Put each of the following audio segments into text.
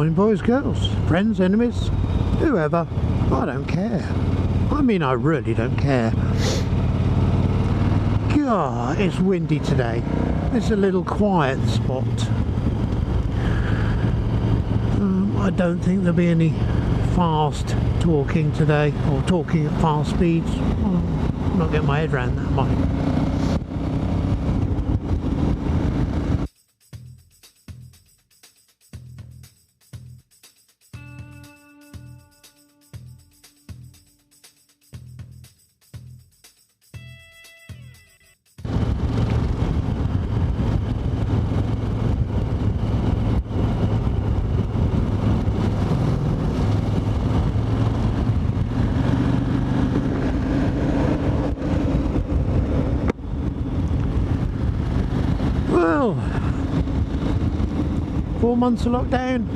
morning, boys, girls, friends, enemies, whoever. I don't care. I mean, I really don't care. God, it's windy today. It's a little quiet spot. I don't think there'll be any fast talking today, or talking at fast speeds. I'm not getting my head around that much. Well, 4 months of lockdown.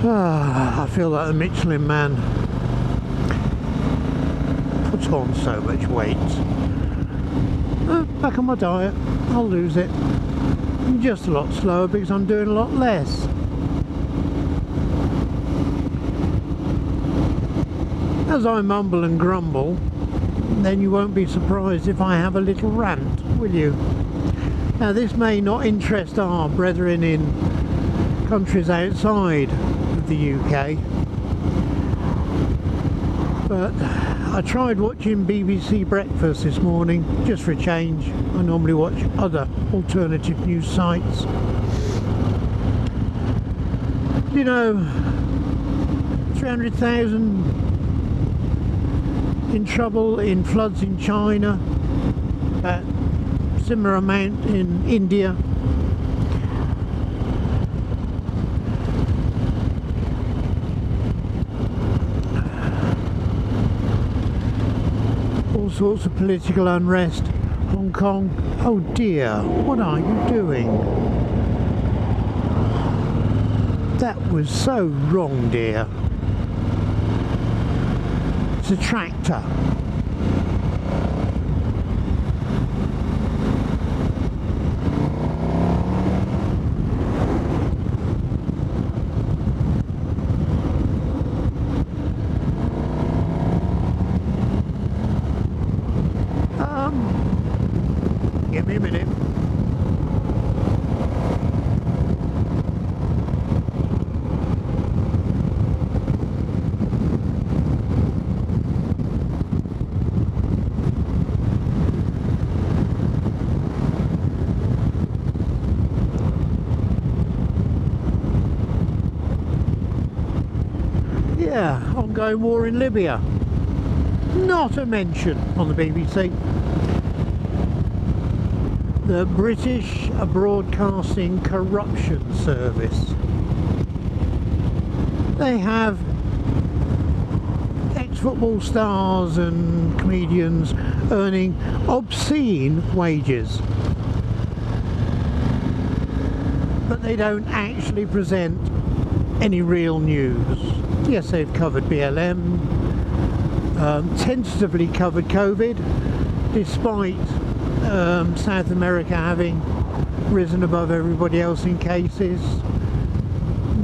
I feel like the Michelin Man. Puts on so much weight. Back on my diet, I'll lose it. Just a lot slower because I'm doing a lot less. As I mumble and grumble, then you won't be surprised if I have a little rant, will you? Now, this may not interest our brethren in countries outside of the UK, but I tried watching BBC Breakfast this morning, just for a change. I normally watch other alternative news sites. You know, 300,000 in trouble in floods in China, similar amount in India. All sorts of political unrest. Hong Kong, oh dear, what are you doing? That was so wrong, dear. It's a tractor. Give me a minute. Yeah, ongoing war in Libya. Not a mention on the BBC. The British Broadcasting Corruption Service. They have ex-football stars and comedians earning obscene wages, but they don't actually present any real news. Yes, they've covered BLM, tentatively covered COVID, despite South America having risen above everybody else in cases,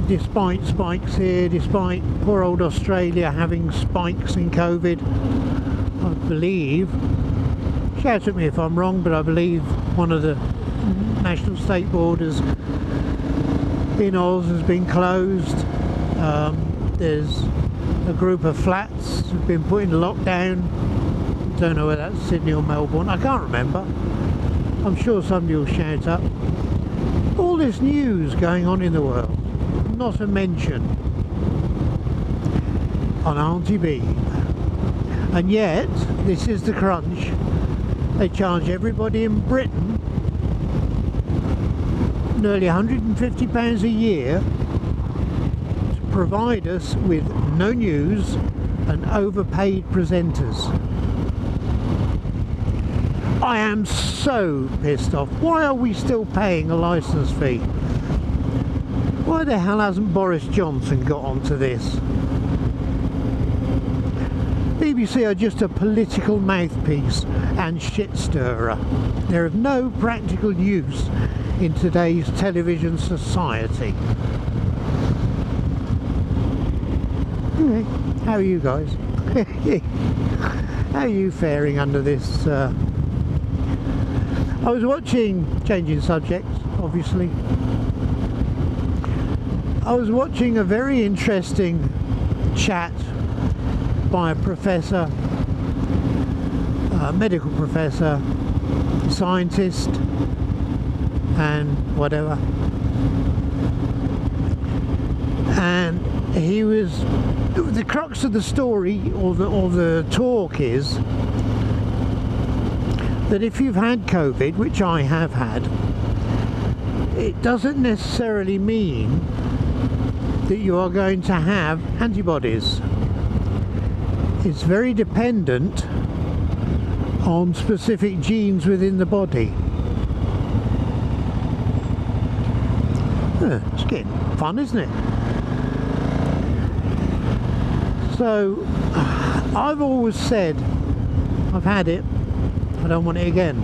despite spikes here, despite poor old Australia having spikes in COVID. I believe, shout at me if I'm wrong, but I believe one of the national state borders in Oz has been closed. There's a group of flats have been put in lockdown. Don't know whether that's Sydney or Melbourne, I can't remember. I'm sure somebody will shout up. All this news going on in the world, not a mention on Auntie B. And yet, this is the crunch. They charge everybody in Britain nearly £150 a year to provide us with no news and overpaid presenters. I am so pissed off. Why are we still paying a licence fee? Why the hell hasn't Boris Johnson got onto this? BBC are just a political mouthpiece and shit stirrer. They're of no practical use in today's television society. Anyway, how are you guys? How are you faring under this? I was watching, changing subjects obviously, I was watching a very interesting chat by a professor, a medical professor, scientist and whatever, and he was, the crux of the story or the talk is that if you've had COVID, which I have had, it doesn't necessarily mean that you are going to have antibodies. It's very dependent on specific genes within the body. It's getting fun, isn't it? So I've always said I've had it, I don't want it again.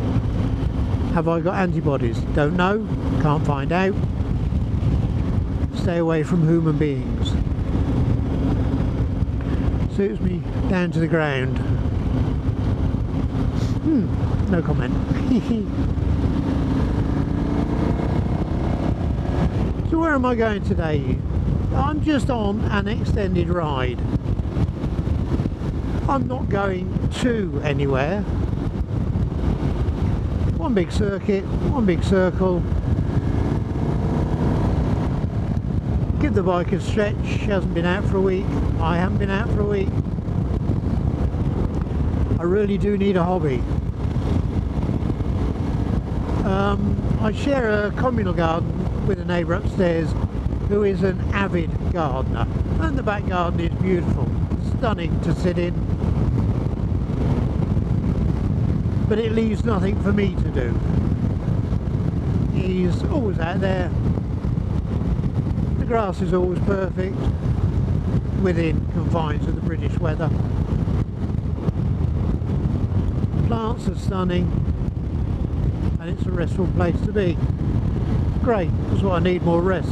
Have I got antibodies? Don't know, can't find out. Stay away from human beings. Suits me down to the ground. No comment. So where am I going today? I'm just on an extended ride. I'm not going to anywhere. One big circuit, one big circle. Give the bike a stretch. She hasn't been out for a week. I haven't been out for a week. I really do need a hobby. I share a communal garden with a neighbour upstairs who is an avid gardener, and the back garden is beautiful, stunning to sit in, but it leaves nothing for me to do. He's always out there. The grass is always perfect within confines of the British weather. Plants are stunning, and it's a restful place to be. Great, that's why I need more rest.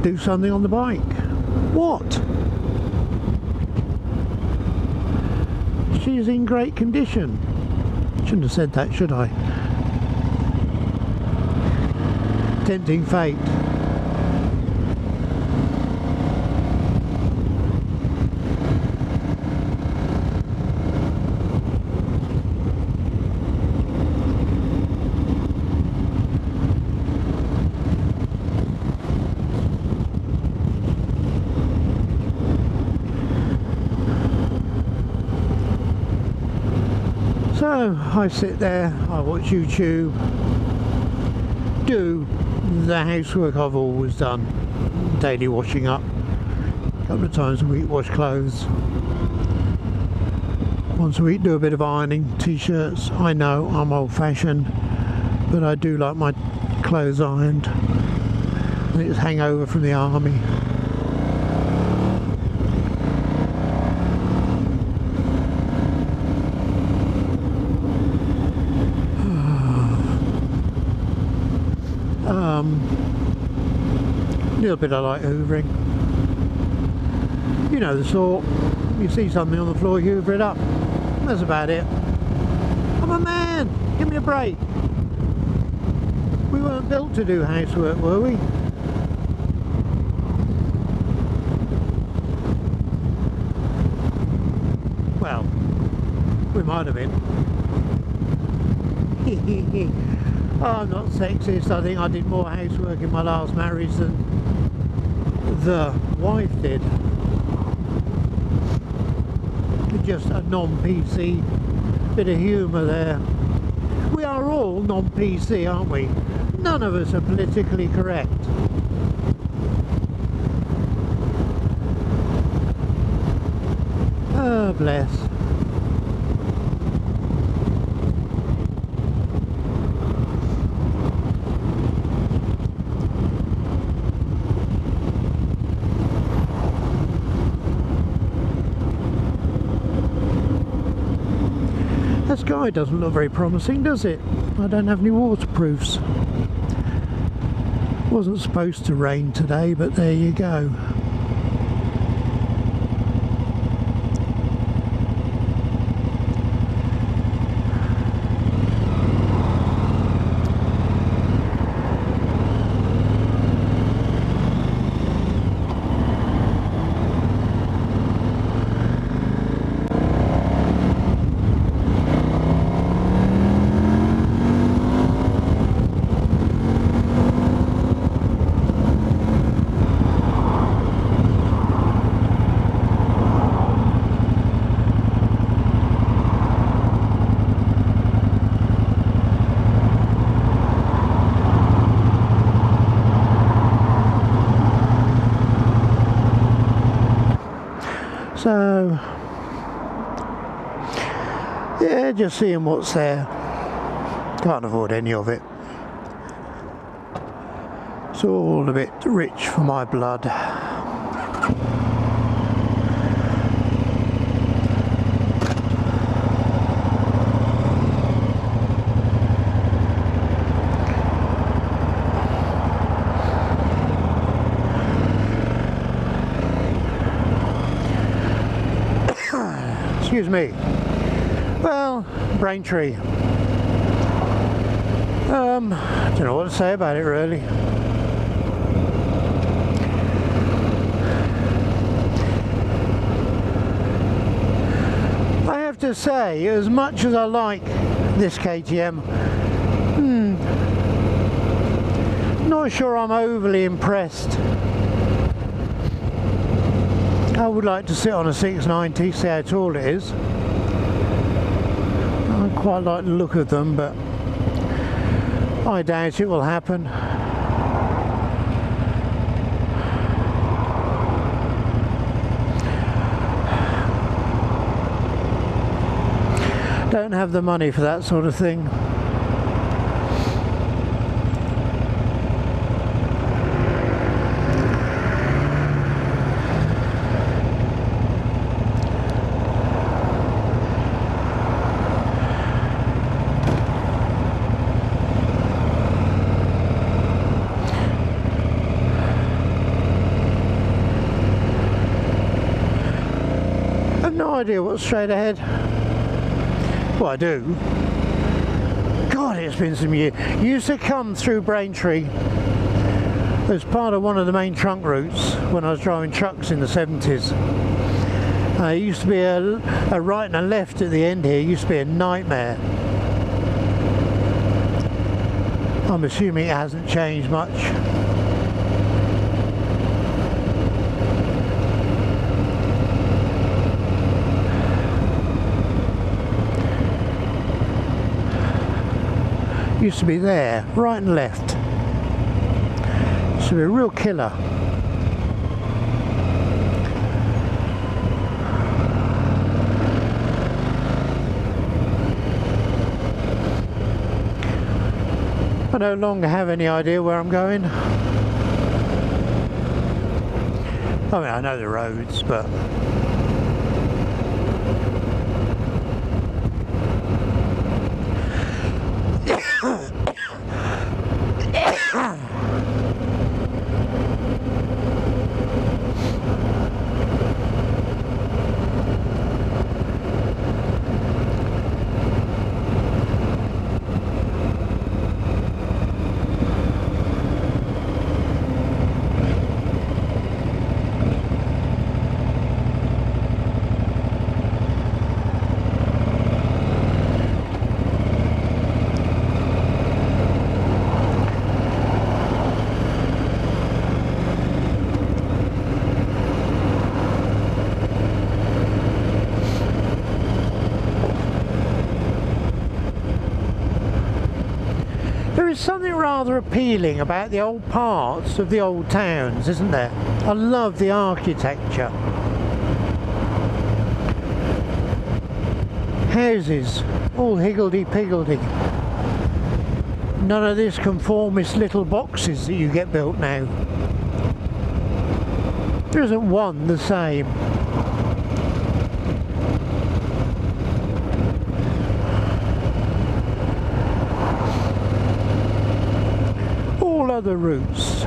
Do something on the bike. What? She's in great condition. Shouldn't have said that, should I? Tempting fate. So I sit there, I watch YouTube, do the housework I've always done, daily washing up, a couple of times a week wash clothes, once a week do a bit of ironing, t-shirts. I know I'm old-fashioned, but I do like my clothes ironed. I think it's hangover from the army. A little bit I like hoovering. You know the sort. You see something on the floor, you hoover it up. That's about it. I'm a man! Give me a break! We weren't built to do housework, were we? Well, we might have been. Oh, I'm not sexist. I think I did more housework in my last marriage than the wife did. Just a non-PC bit of humour there. We are all non-PC, aren't we? None of us are politically correct. Oh, bless. That sky doesn't look very promising, does it? I don't have any waterproofs. Wasn't supposed to rain today, but there you go. So, yeah, just seeing what's there. Can't afford any of it. It's all a bit rich for my blood. Excuse me. Well, Braintree. Don't know what to say about it really. I have to say, as much as I like this KTM, not sure I'm overly impressed. I would like to sit on a 690, see how tall it is. I quite like the look of them, but I doubt it will happen. Don't have the money for that sort of thing. No idea what's straight ahead. Well, I do. God, it's been some years. Used to come through Braintree as part of one of the main trunk routes when I was driving trucks in the 70s. It used to be a right and a left at the end here. It used to be a nightmare. I'm assuming it hasn't changed much. Used to be there, right and left. Used to be a real killer. I no longer have any idea where I'm going. I mean, I know the roads, but there's something rather appealing about the old parts of the old towns, isn't there? I love the architecture. Houses, all higgledy-piggledy. None of this conformist little boxes that you get built now. There isn't one the same. other routes.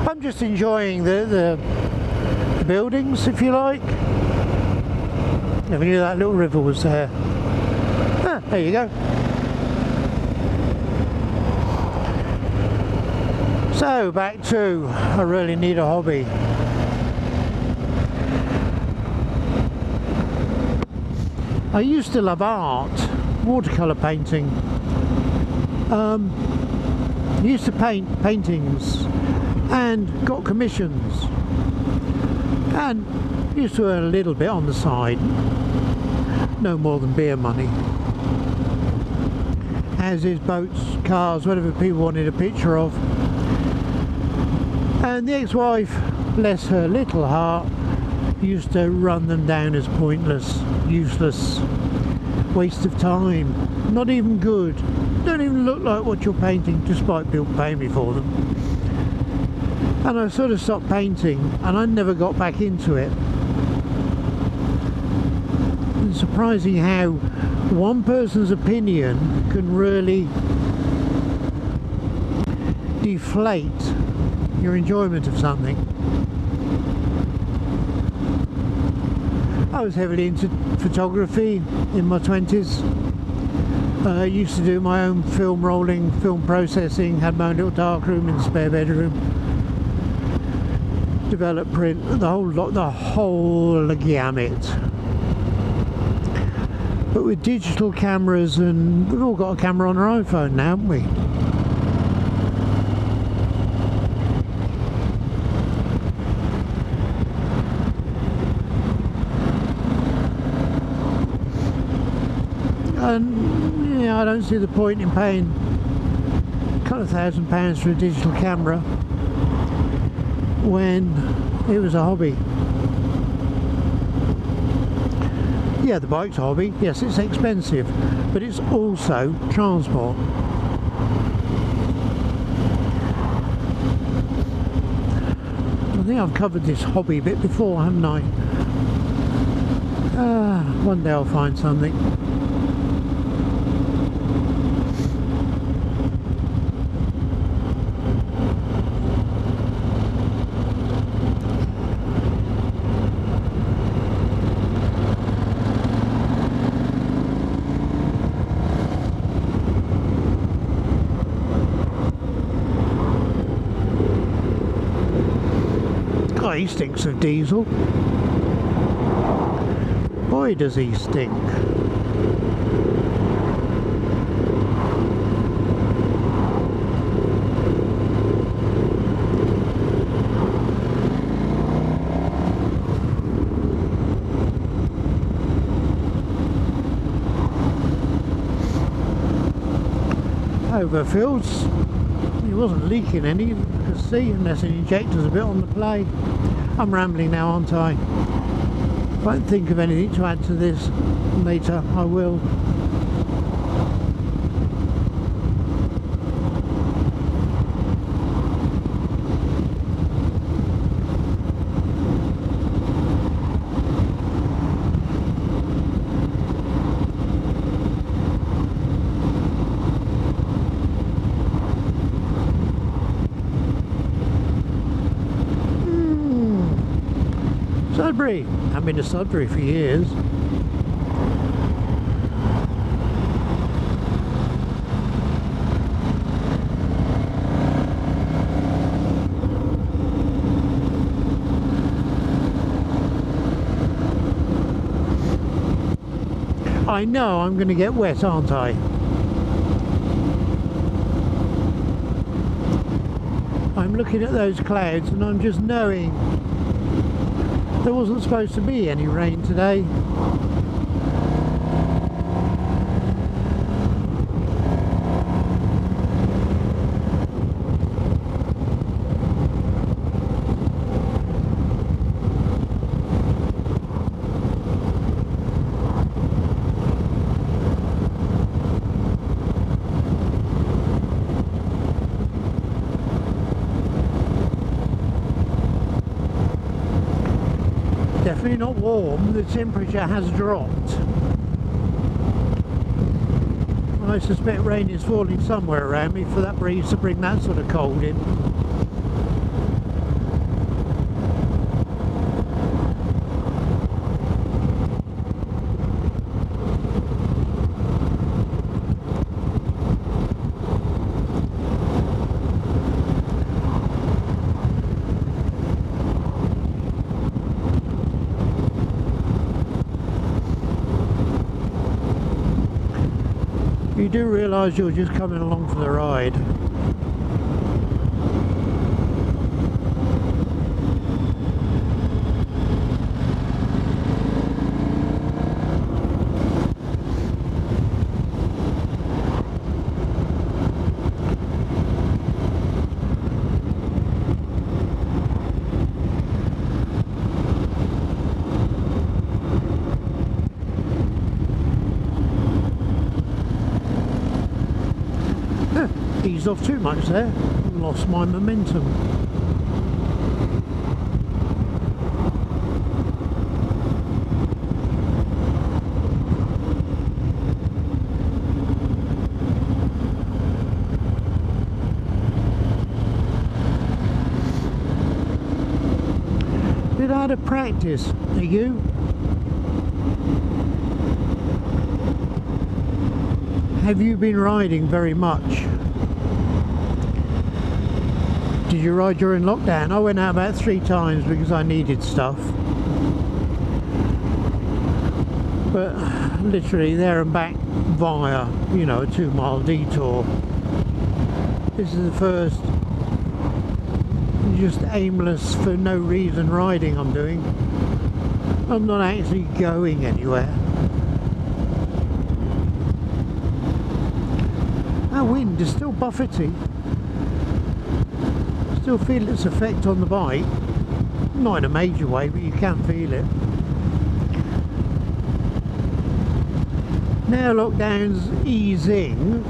I'm just enjoying the buildings, if you like. Never knew that little river was there. Ah, there you go. So back to, I really need a hobby. I used to love art, watercolour painting. Used to paint paintings and got commissions, and used to earn a little bit on the side, no more than beer money. Houses, boats, cars, whatever people wanted a picture of. And the ex-wife, bless her little heart, used to run them down as pointless, useless, waste of time, not even good, don't even look like what you're painting, despite people paying me for them. And I sort of stopped painting, and I never got back into it. It's surprising how one person's opinion can really deflate your enjoyment of something. I was heavily into photography in my 20s. I used to do my own film rolling, film processing, had my own little darkroom in the spare bedroom. Develop print, the whole lot, the whole gamut. But with digital cameras, and we've all got a camera on our iPhone now, haven't we? And yeah, I don't see the point in paying a couple of £1,000 for a digital camera when it was a hobby. Yeah, the bike's a hobby. Yes, it's expensive, but it's also transport. I think I've covered this hobby bit before, haven't I? One day I'll find something. He stinks of diesel. Boy, does he stink. Overfields. He wasn't leaking any, you can see, unless an injector's a bit on the play. I'm rambling now, aren't I? If I don't think of anything to add to this later, I will. Sudbury. I've been to Sudbury for years. I know I'm going to get wet, aren't I? I'm looking at those clouds and I'm just knowing there wasn't supposed to be any rain today. definitely not warm. The temperature has dropped. I suspect rain is falling somewhere around me for that breeze to bring that sort of cold in. You do realise you're just coming along for the ride. Eased off too much there, lost my momentum. Bit out of practice, are you? Have you been riding very much? Did you ride during lockdown? I went out about 3 times because I needed stuff. But literally there and back via, you know, a 2-mile detour. This is the first just aimless for no reason riding I'm doing. I'm not actually going anywhere. That wind is still buffety. Still feel its effect on the bike, not in a major way, but you can feel it. Now lockdown's easing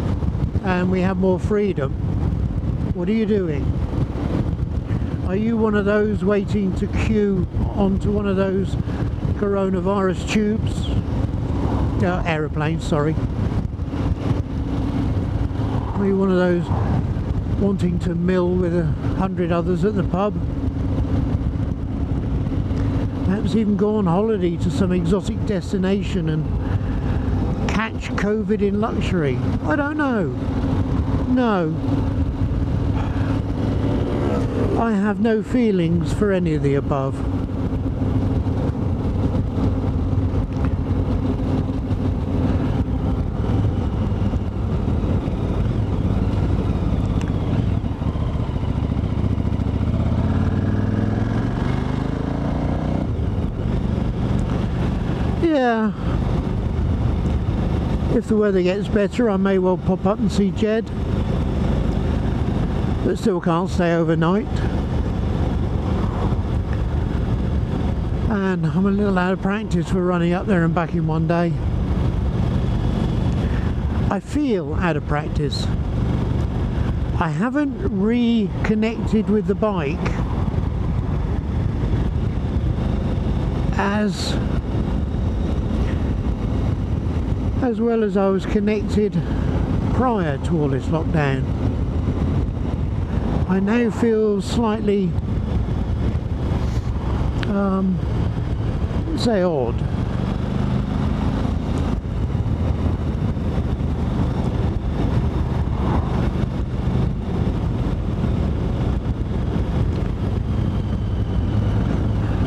and we have more freedom. What are you doing? Are you one of those waiting to queue onto one of those coronavirus tubes? Aeroplanes, sorry. Are you one of those wanting to mill with 100 others at the pub? Perhaps even go on holiday to some exotic destination and catch COVID in luxury? I don't know. No. I have no feelings for any of the above. Yeah, if the weather gets better I may well pop up and see Jed, but still can't stay overnight, and I'm a little out of practice for running up there and back in one day. I feel out of practice. I haven't reconnected with the bike as well as I was connected prior to all this lockdown. I now feel slightly, say odd.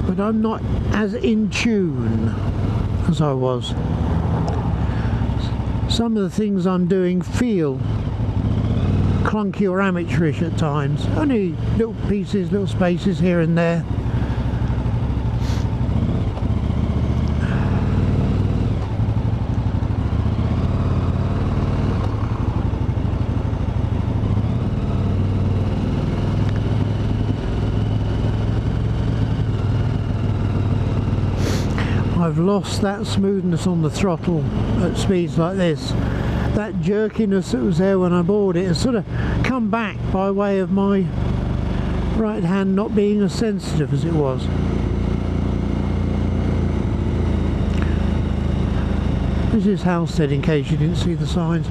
But I'm not as in tune as I was. Some of the things I'm doing feel clunky or amateurish at times. Only little pieces, little spaces here and there. I've lost that smoothness on the throttle at speeds like this. That jerkiness that was there when I bought it has sort of come back by way of my right hand not being as sensitive as it was. This is Halstead, in case you didn't see the signs.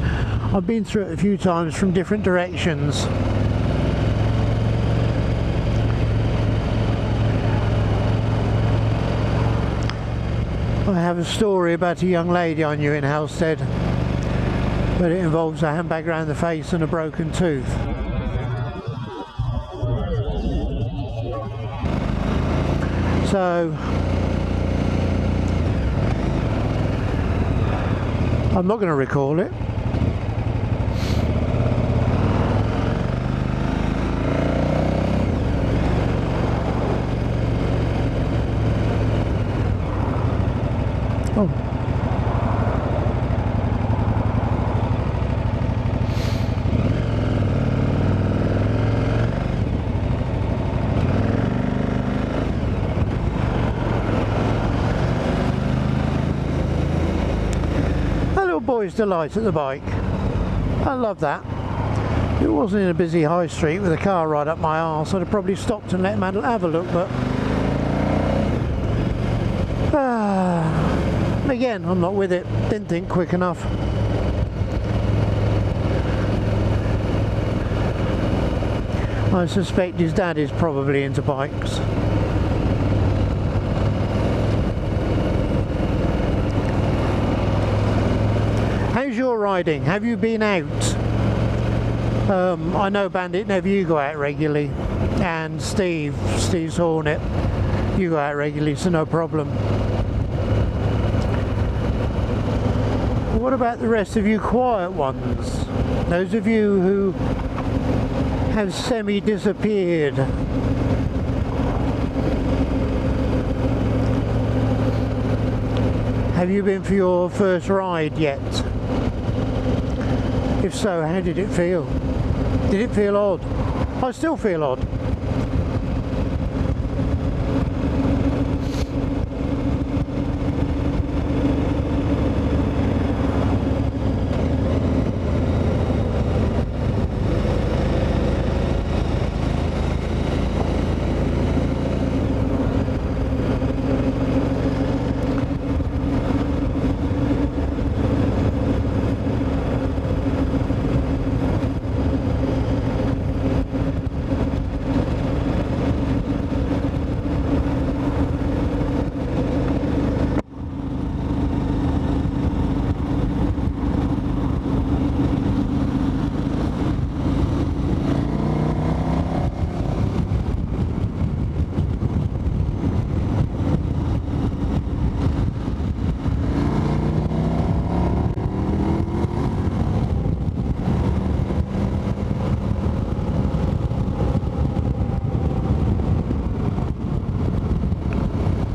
I've been through it a few times from different directions. I have a story about a young lady I knew in Halstead, but it involves a handbag around the face and a broken tooth. So I'm not going to recall it. Oh. A little boy's delight at the bike. I love that. If it wasn't in a busy high street with a car right up my arse, I'd have probably stopped and let him have a look, but again, I'm not with it. Didn't think quick enough. I suspect his dad is probably into bikes. How's your riding? Have you been out? I know Bandit Never, you go out regularly, and Steve's Hornet, you go out regularly, so no problem. What about the rest of you quiet ones? Those of you who have semi-disappeared. Have you been for your first ride yet? If so, how did it feel? Did it feel odd? I still feel odd.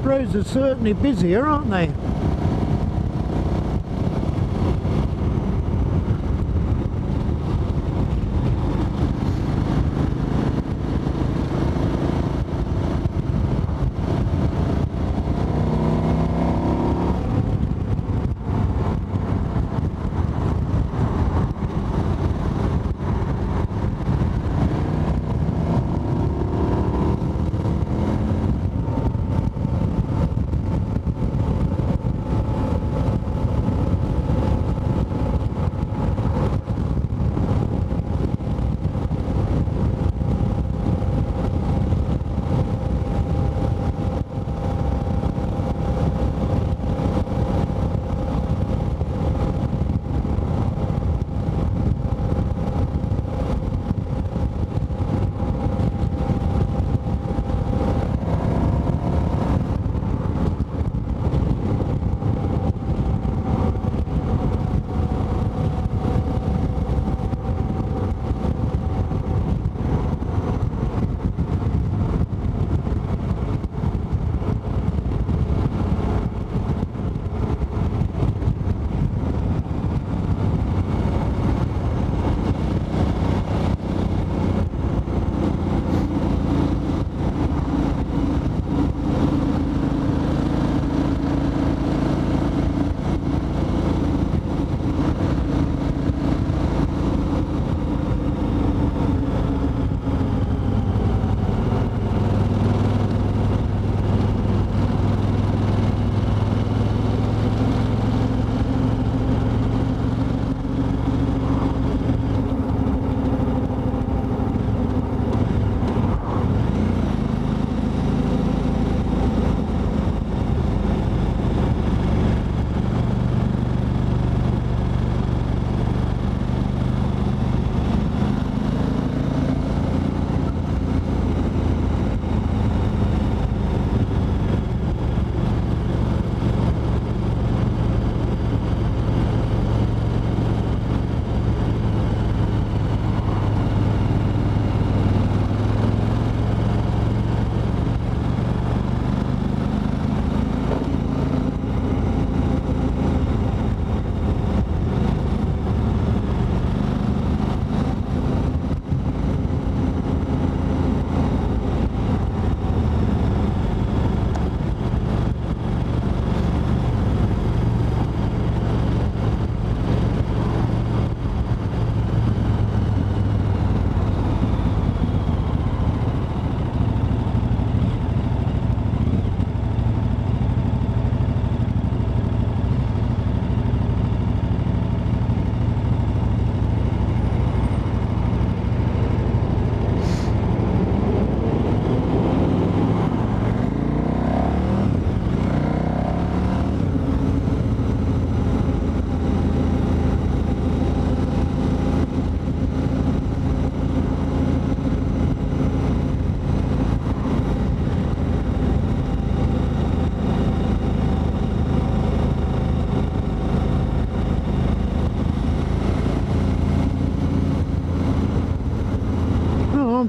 Roads are certainly busier, aren't they?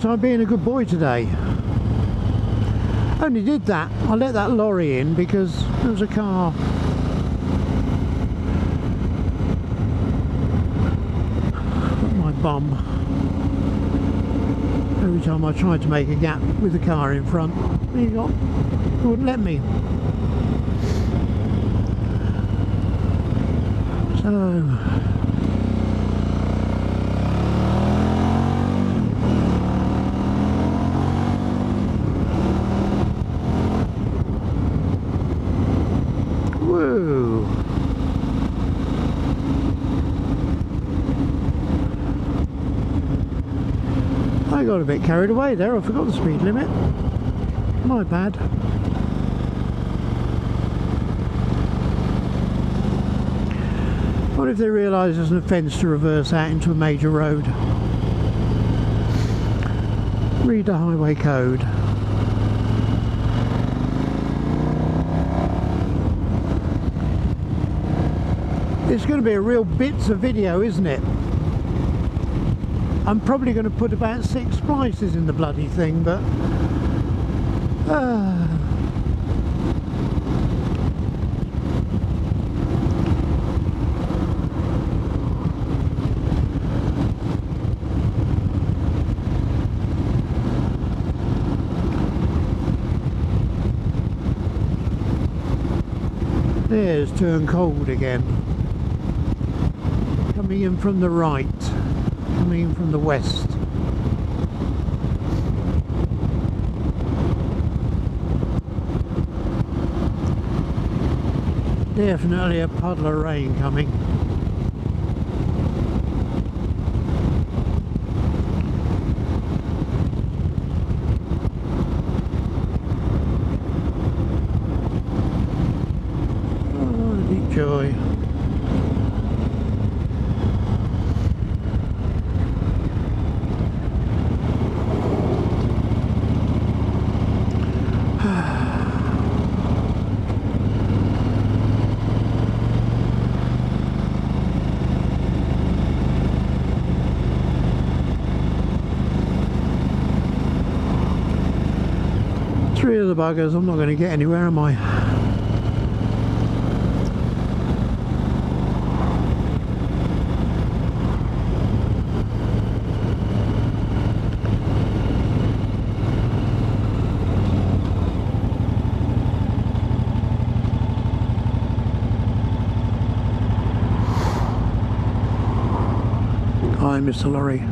aren't I being a good boy today? Only did that. I let that lorry in because there was a car. At my bum. Every time I tried to make a gap with the car in front, he wouldn't let me. So whoa. I got a bit carried away there. I forgot the speed limit. My bad. What if they realise there's an offence to reverse out into a major road? Read the highway code. It's going to be a real bits of video, isn't it? I'm probably going to put about 6 splices in the bloody thing, but there's turn cold again. Coming in from the right, coming in from the west. Definitely a puddle of rain coming. Oh, deep joy. Three of the buggers, I'm not going to get anywhere, am I? Hi, Mr. Lorry.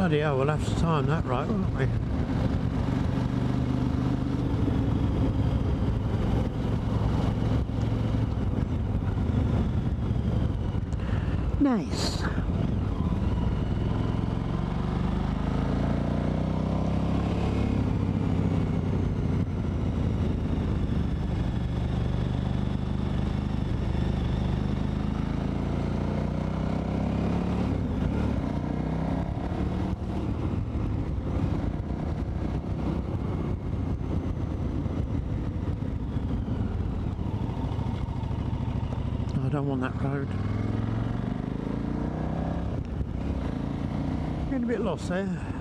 Bloody hell, we'll have to time that right, won't we? Nice. I don't want that road. Getting a bit lost there.